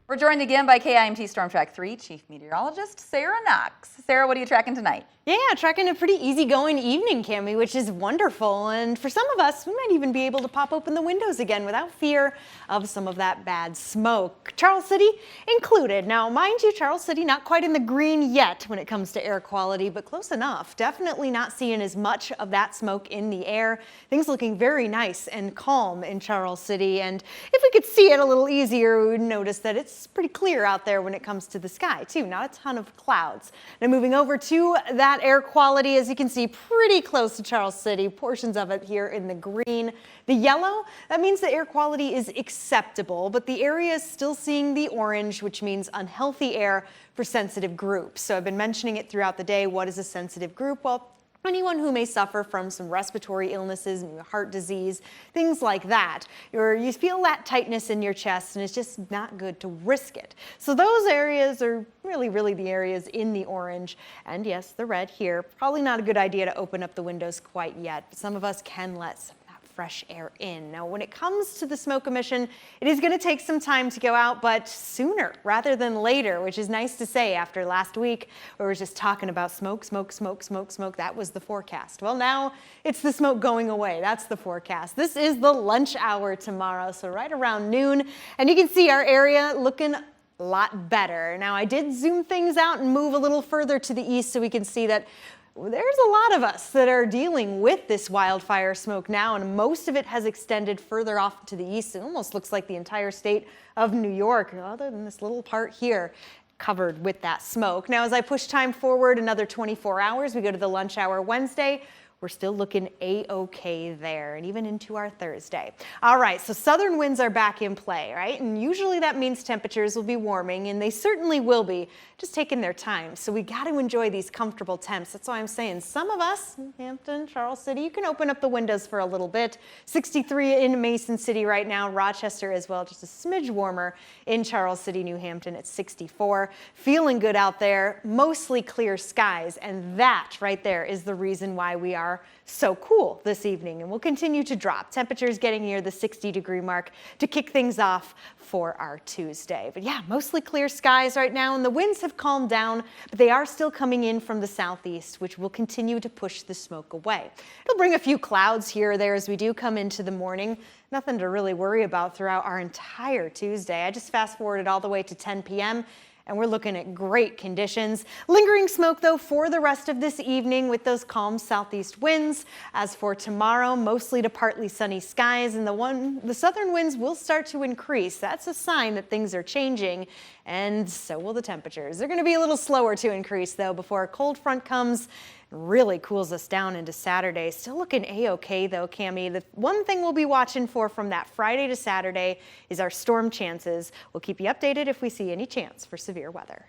We're joined again by KIMT Storm Track 3 Chief Meteorologist Sarah Knox. Sarah, what are you tracking tonight? Yeah, tracking a pretty easygoing evening, Cami, which is wonderful. And for some of us, we might even be able to pop open the windows again without fear of some of that bad smoke. Charles City included. Now, mind you, Charles City not quite in the green yet when it comes to air quality, but close enough. Definitely not seeing as much of that smoke in the air. Things looking very nice and calm in Charles City. And if we could see it a little easier, we would notice that it's pretty clear out there when it comes to the sky, too. Not a ton of clouds. Now, moving over to that air quality, as you can see, pretty close to Charles City, portions of it here in the green. The yellow, that means the air quality is acceptable, but the area is still seeing the orange, which means unhealthy air for sensitive groups. So I've been mentioning it throughout the day. What is a sensitive group? Well, anyone who may suffer from some respiratory illnesses, heart disease, things like that. You feel that tightness in your chest and it's just not good to risk it. So those areas are really the areas in the orange. And yes, the red here. Probably not a good idea to open up the windows quite yet, but some of us can let some fresh air in. Now, when it comes to the smoke emission, it is going to take some time to go out, but sooner rather than later, which is nice to say after last week where we were just talking about smoke. That was the forecast. Well, now it's the smoke going away. That's the forecast. This is the lunch hour tomorrow, so right around noon, and you can see our area looking a lot better. Now, I did zoom things out and move a little further to the east so we can see that there's a lot of us that are dealing with this wildfire smoke now, and most of it has extended further off to the east. It almost looks like the entire state of New York, other than this little part here, covered with that smoke. Now, as I push time forward another 24 hours, we go to the lunch hour Wednesday. We're still looking a-okay there, and even into our Thursday. All right, so southern winds are back in play, right? And usually that means temperatures will be warming, and they certainly will be, just taking their time. So we got to enjoy these comfortable temps. That's why I'm saying some of us, Hampton, Charles City, you can open up the windows for a little bit. 63 in Mason City right now, Rochester as well, just a smidge warmer in Charles City, New Hampton at 64. Feeling good out there, mostly clear skies, and that right there is the reason why we are so cool this evening, and we'll continue to drop. Temperatures getting near the 60-degree mark to kick things off for our Tuesday. But yeah, mostly clear skies right now, and the winds have calmed down, but they are still coming in from the southeast, which will continue to push the smoke away. It'll bring a few clouds here or there as we do come into the morning. Nothing to really worry about throughout our entire Tuesday. I just fast forwarded all the way to 10 p.m. and we're looking at great conditions. Lingering smoke, though, for the rest of this evening with those calm southeast winds. As for tomorrow, mostly to partly sunny skies, and the southern winds will start to increase. That's a sign that things are changing, and so will the temperatures. They're going to be a little slower to increase, though, before a cold front comes and really cools us down into Saturday. Still looking a-okay, though, Cami. The one thing we'll be watching for from that Friday to Saturday is our storm chances. We'll keep you updated if we see any chance for severe weather.